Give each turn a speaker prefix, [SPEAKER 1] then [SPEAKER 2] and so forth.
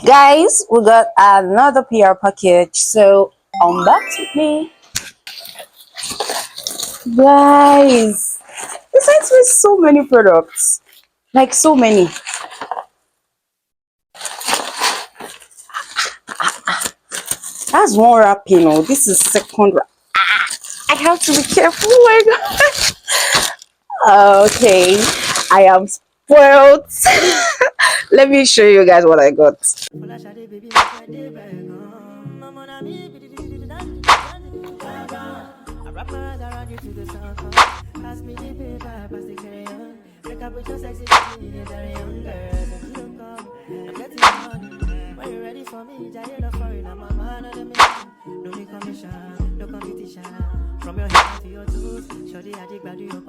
[SPEAKER 1] Guys, we got another PR package. So unbox with me. Guys, this sent me so many products. Like so many. That's one wrapping. Oh, this is second wrap. I have to be careful. Oh my god. Okay. I am spoiled. Let me show you guys what I got.
[SPEAKER 2] From your head to your toes, shorty, I dig by your